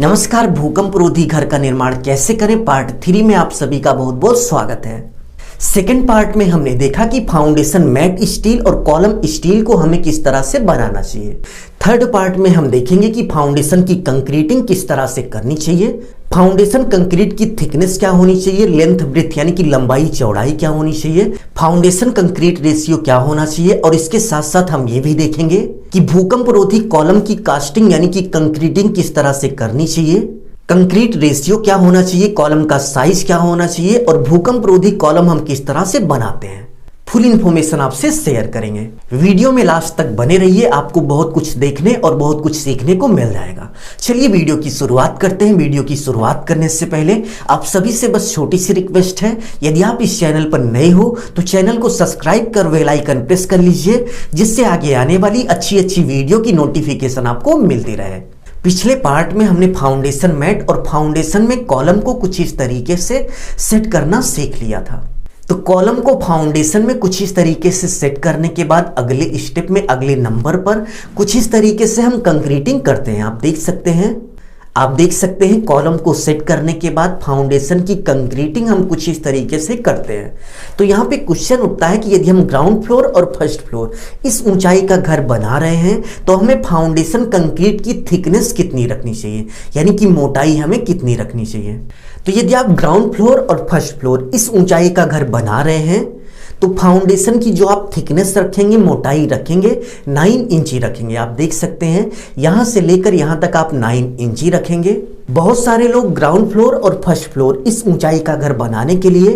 नमस्कार। भूकंप रोधी घर का निर्माण कैसे करें पार्ट 3 में आप सभी का बहुत बहुत स्वागत है। सेकेंड पार्ट में हमने देखा कि फाउंडेशन मैट स्टील और कॉलम स्टील को हमें किस तरह से बनाना चाहिए। थर्ड पार्ट में हम देखेंगे कि फाउंडेशन की कंक्रीटिंग किस तरह से करनी चाहिए, फाउंडेशन कंक्रीट की थिकनेस क्या होनी चाहिए, लेंथ ब्रेथ यानी कि लंबाई चौड़ाई क्या होनी चाहिए, फाउंडेशन कंक्रीट रेशियो क्या होना चाहिए, और इसके साथ साथ हम ये भी देखेंगे कि भूकंप रोधी कॉलम की कास्टिंग यानी कि कंक्रीटिंग किस तरह से करनी चाहिए, कंक्रीट रेशियो क्या होना चाहिए, कॉलम का साइज क्या होना चाहिए, और भूकंप रोधी कॉलम हम किस तरह से बनाते हैं। फुल इन्फॉर्मेशन आपसे शेयर करेंगे। वीडियो में लास्ट तक बने रहिए, आपको बहुत कुछ देखने और बहुत कुछ सीखने को मिल जाएगा। चलिए वीडियो की शुरुआत करते हैं। वीडियो की शुरुआत करने से पहले आप सभी से बस छोटी सी रिक्वेस्ट है, यदि आप इस चैनल पर नए हो तो चैनल को सब्सक्राइब कर बेल आइकन प्रेस कर लीजिए, जिससे आगे आने वाली अच्छी अच्छी वीडियो की नोटिफिकेशन आपको मिलती रहे। पिछले पार्ट में हमने फाउंडेशन मैट और फाउंडेशन में कॉलम को कुछ इस तरीके से सेट करना सीख लिया था। तो कॉलम को फाउंडेशन में कुछ इस तरीके से सेट करने के बाद अगले स्टेप में अगले नंबर पर कुछ इस तरीके से हम कंक्रीटिंग करते हैं। आप देख सकते हैं कॉलम को सेट करने के बाद फाउंडेशन की कंक्रीटिंग हम कुछ इस तरीके से करते हैं। तो यहाँ पे क्वेश्चन उठता है कि यदि हम ग्राउंड फ्लोर और फर्स्ट फ्लोर इस ऊंचाई का घर बना रहे हैं तो हमें फाउंडेशन कंक्रीट की थिकनेस कितनी रखनी चाहिए, यानी कि मोटाई हमें कितनी रखनी चाहिए। तो यदि आप ग्राउंड फ्लोर और फर्स्ट फ्लोर इस ऊंचाई का घर बना रहे हैं तो फाउंडेशन की जो आप थिकनेस रखेंगे, मोटाई रखेंगे 9 इंची रखेंगे। आप देख सकते हैं यहां से लेकर यहां तक आप 9 इंची रखेंगे। बहुत सारे लोग ग्राउंड फ्लोर और फर्स्ट फ्लोर इस ऊंचाई का घर बनाने के लिए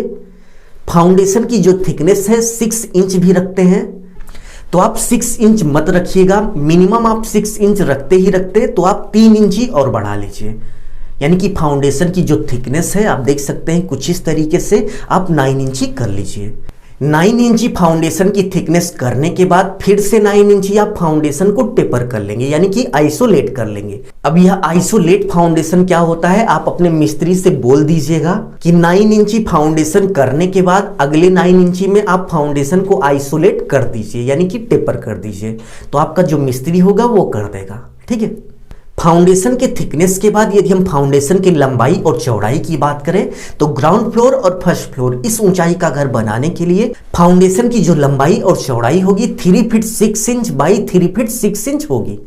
फाउंडेशन की जो थिकनेस है 6 इंच भी रखते हैं। तो आप 6 इंच मत रखिएगा, मिनिमम आप 6 इंच रखते ही रखते तो आप 3 इंची और बढ़ा लीजिए, यानी कि फाउंडेशन की जो थिकनेस है आप देख सकते हैं कुछ इस तरीके से आप 9 इंची कर लीजिए। 9 इंची फाउंडेशन की थिकनेस करने के बाद फिर से 9 इंची आप फाउंडेशन को टेपर कर लेंगे, यानी कि आइसोलेट कर लेंगे। अब यह आइसोलेट फाउंडेशन क्या होता है, आप अपने मिस्त्री से बोल दीजिएगा कि 9 इंची फाउंडेशन करने के बाद अगले 9 इंची में आप फाउंडेशन को आइसोलेट कर दीजिए, यानी कि टेपर कर दीजिए। तो आपका जो मिस्त्री होगा वो कर देगा, ठीक है। फाउंडेशन के थिकनेस के बाद यदि हम फाउंडेशन की लंबाई और चौड़ाई की बात करें तो ग्राउंड फ्लोर और फर्स्ट फ्लोर इस ऊंचाई का घर बनाने के लिए फाउंडेशन की जो लंबाई और चौड़ाई होगी 3 feet 6 inch by 3 feet 6 inch होगी।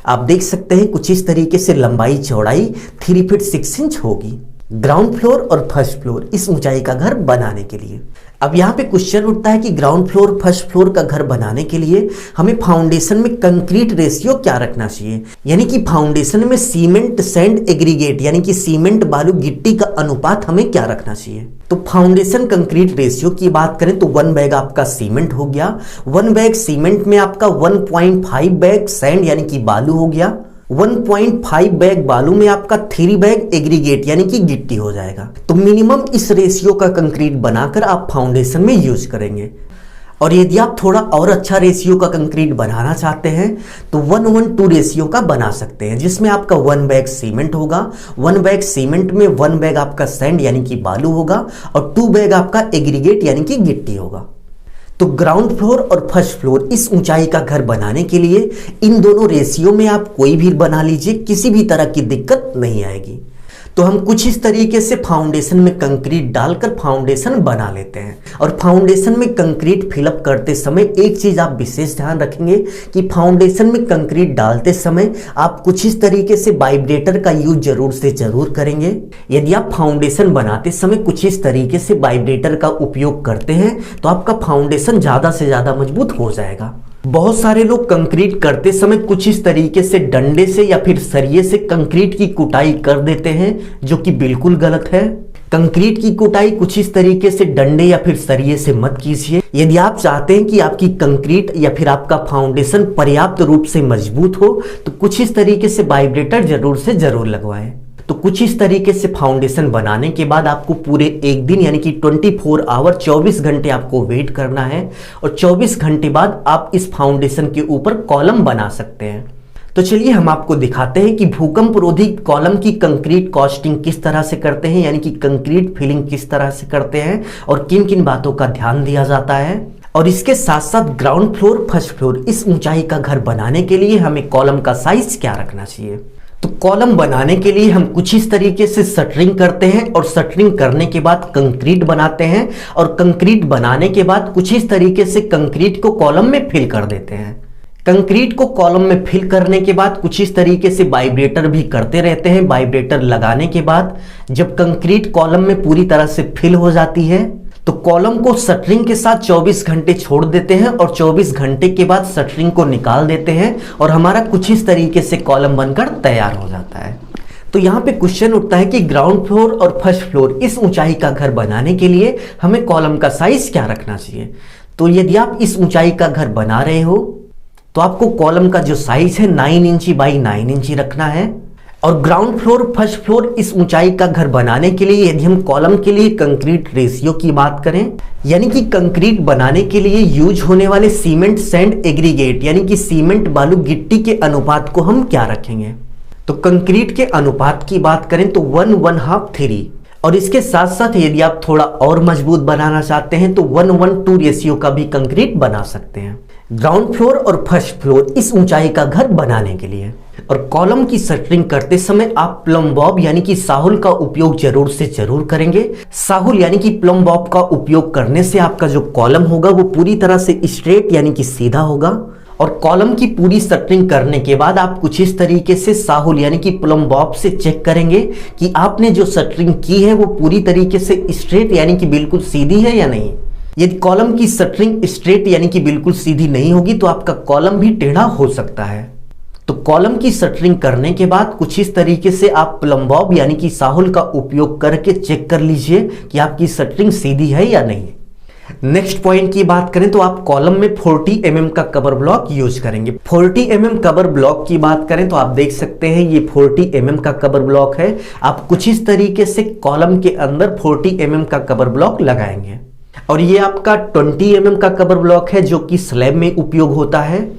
आप देख सकते हैं कुछ इस तरीके से लंबाई चौड़ाई 3 फीट 6 इंच होगी ग्राउंड फ्लोर और फर्स्ट फ्लोर इस ऊंचाई का घर बनाने के लिए। अब यहाँ पे क्वेश्चन उठता है कि ग्राउंड फ्लोर फर्स्ट फ्लोर का घर बनाने के लिए हमें फाउंडेशन में कंक्रीट रेशियो क्या रखना चाहिए, यानी कि फाउंडेशन में सीमेंट सैंड एग्रीगेट यानी कि सीमेंट बालू गिट्टी का अनुपात हमें क्या रखना चाहिए। तो फाउंडेशन कंक्रीट रेशियो की बात करें तो 1 बैग आपका सीमेंट हो गया, 1 बैग सीमेंट में आपका 1.5 बैग सैंड यानी कि बालू हो गया, 1.5 बैग बालू में आपका 3 बैग एग्रीगेट यानी कि गिट्टी हो जाएगा। तो मिनिमम इस रेशियो का कंक्रीट बनाकर आप फाउंडेशन में यूज करेंगे। और यदि आप थोड़ा और अच्छा रेशियो का कंक्रीट बनाना चाहते हैं तो 1:2 रेशियो का बना सकते हैं, जिसमें आपका 1 बैग सीमेंट होगा, 1 बैग सीमेंट में 1 बैग आपका सैंड यानी कि बालू होगा और 2 बैग आपका एग्रीगेट यानी कि गिट्टी होगा। तो ग्राउंड फ्लोर और फर्स्ट फ्लोर इस ऊंचाई का घर बनाने के लिए इन दोनों रेशियो में आप कोई भी बना लीजिए, किसी भी तरह की दिक्कत नहीं आएगी। तो हम कुछ इस तरीके से फाउंडेशन में कंक्रीट डालकर फाउंडेशन बना लेते हैं। और फाउंडेशन में कंक्रीट फिलअप करते समय एक चीज आप विशेष ध्यान रखेंगे कि फाउंडेशन में कंक्रीट डालते समय आप कुछ इस तरीके से वाइब्रेटर का यूज जरूर से जरूर करेंगे। यदि आप फाउंडेशन बनाते समय कुछ इस तरीके से वाइब्रेटर का उपयोग करते हैं तो आपका फाउंडेशन ज्यादा से ज्यादा मजबूत हो जाएगा। बहुत सारे लोग कंक्रीट करते समय कुछ इस तरीके से डंडे से या फिर सरिये से कंक्रीट की कुटाई कर देते हैं, जो कि बिल्कुल गलत है। कंक्रीट की कुटाई कुछ इस तरीके से डंडे या फिर सरिये से मत कीजिए। यदि आप चाहते हैं कि आपकी कंक्रीट या फिर आपका फाउंडेशन पर्याप्त रूप से मजबूत हो तो कुछ इस तरीके से वाइब्रेटर जरूर से जरूर लगवाएं। तो कुछ इस तरीके से फाउंडेशन बनाने के बाद आपको पूरे एक दिन यानी कि 24 आवर 24 घंटे आपको वेट करना है और 24 घंटे बाद आप इस फाउंडेशन के ऊपर कॉलम बना सकते हैं। तो चलिए हम आपको दिखाते हैं कि भूकंप रोधी कॉलम की कंक्रीट कास्टिंग किस तरह से करते हैं, यानी कि कंक्रीट फिलिंग किस तरह से करते हैं और किन किन बातों का ध्यान दिया जाता है। और इसके साथ साथ ग्राउंड फ्लोर फर्स्ट फ्लोर इस ऊंचाई का घर बनाने के लिए हमें कॉलम का साइज क्या रखना चाहिए। तो कॉलम बनाने के लिए हम कुछ इस तरीके से शटरिंग करते हैं और शटरिंग करने के बाद कंक्रीट बनाते हैं और कंक्रीट बनाने के बाद कुछ इस तरीके से कंक्रीट को कॉलम में फिल कर देते हैं। कंक्रीट को कॉलम में फिल करने के बाद कुछ इस तरीके से वाइब्रेटर भी करते रहते हैं। वाइब्रेटर लगाने के बाद जब कंक्रीट कॉलम में पूरी तरह से फिल हो जाती है तो कॉलम को शटरिंग के साथ 24 घंटे छोड़ देते हैं और 24 घंटे के बाद शटरिंग को निकाल देते हैं और हमारा कुछ इस तरीके से कॉलम बनकर तैयार हो जाता है। तो यहाँ पे क्वेश्चन उठता है कि ग्राउंड फ्लोर और फर्स्ट फ्लोर इस ऊंचाई का घर बनाने के लिए हमें कॉलम का साइज क्या रखना चाहिए। तो यदि आप इस ऊंचाई का घर बना रहे हो तो आपको कॉलम का जो साइज है 9 इंची बाई 9 इंची रखना है। और ग्राउंड फ्लोर फर्स्ट फ्लोर इस ऊंचाई का घर बनाने के लिए यदि हम कॉलम के लिए कंक्रीट रेशियो की बात करें, यानी कि कंक्रीट बनाने के लिए यूज होने वाले सीमेंट सैंड एग्रीगेट यानी कि सीमेंट बालू गिट्टी के अनुपात को हम क्या रखेंगे। तो कंक्रीट के अनुपात की बात करें तो 1:1/2 3 और इसके साथ साथ यदि आप थोड़ा और मजबूत बनाना चाहते हैं तो 1:2 रेशियो का भी कंक्रीट बना सकते हैं ग्राउंड फ्लोर और फर्स्ट फ्लोर इस ऊंचाई का घर बनाने के लिए। और कॉलम की शटरिंग करते समय आप प्लम बॉब यानी कि साहुल का उपयोग जरूर से जरूर करेंगे। साहुल यानी कि प्लम बॉब का उपयोग करने से आपका जो कॉलम होगा वो पूरी तरह से स्ट्रेट यानी कि सीधा होगा। और कॉलम की पूरी शटरिंग करने के बाद आप कुछ इस तरीके से साहुल यानी कि प्लम बॉब से चेक करेंगे कि आपने जो शटरिंग की है वो पूरी तरीके से स्ट्रेट यानी कि बिल्कुल सीधी है या नहीं। यदि कॉलम की शटरिंग स्ट्रेट यानी कि बिल्कुल सीधी नहीं होगी तो आपका कॉलम भी टेढ़ा हो सकता है। तो कॉलम की शटरिंग करने के बाद कुछ इस तरीके से आप प्लम बॉब यानी कि साहुल का उपयोग करके चेक कर लीजिए कि आपकी शटरिंग सीधी है या नहीं। नेक्स्ट पॉइंट की बात करें तो आप कॉलम में 40 mm का कवर ब्लॉक यूज करेंगे। 40 mm कवर ब्लॉक की बात करें तो आप देख सकते हैं ये 40 mm का कवर ब्लॉक है। आप कुछ इस तरीके से कॉलम के अंदर 40 mm का कवर ब्लॉक लगाएंगे। और ये आपका 20 mm का कवर ब्लॉक है जो कि स्लैब में उपयोग होता है।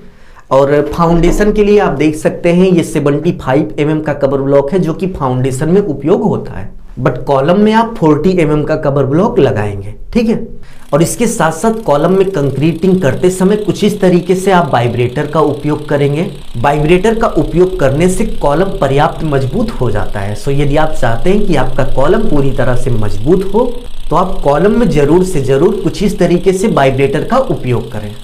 और फाउंडेशन के लिए आप देख सकते हैं ये 75 mm का कवर ब्लॉक है जो कि फाउंडेशन में उपयोग होता है। बट कॉलम में आप 40 mm का कवर ब्लॉक लगाएंगे, ठीक है। और इसके साथ साथ कॉलम में कंक्रीटिंग करते समय कुछ इस तरीके से आप वाइब्रेटर का उपयोग करेंगे। वाइब्रेटर का उपयोग करने से कॉलम पर्याप्त मजबूत हो जाता है। सो यदि आप चाहते हैं कि आपका कॉलम पूरी तरह से मजबूत हो तो आप कॉलम में जरूर से जरूर कुछ इस तरीके से वाइब्रेटर का उपयोग करें,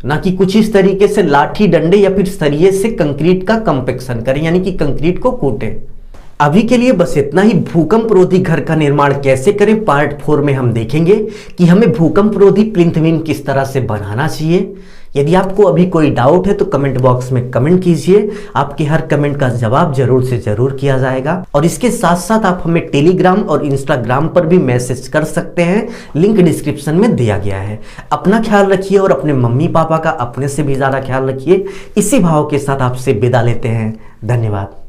ना कि कुछ इस तरीके से लाठी डंडे या फिर सरिये से कंक्रीट का कंपेक्शन करें यानी कि कंक्रीट को कूटें। अभी के लिए बस इतना ही। भूकंप रोधी घर का निर्माण कैसे करें पार्ट 4 में हम देखेंगे कि हमें भूकंप रोधी प्लिंथ बीम किस तरह से बनाना चाहिए। यदि आपको अभी कोई डाउट है तो कमेंट बॉक्स में कमेंट कीजिए, आपके हर कमेंट का जवाब जरूर से जरूर किया जाएगा। और इसके साथ साथ आप हमें टेलीग्राम और इंस्टाग्राम पर भी मैसेज कर सकते हैं, लिंक डिस्क्रिप्शन में दिया गया है। अपना ख्याल रखिए और अपने मम्मी पापा का अपने से भी ज़्यादा ख्याल रखिए। इसी भाव के साथ आपसे विदा लेते हैं। धन्यवाद।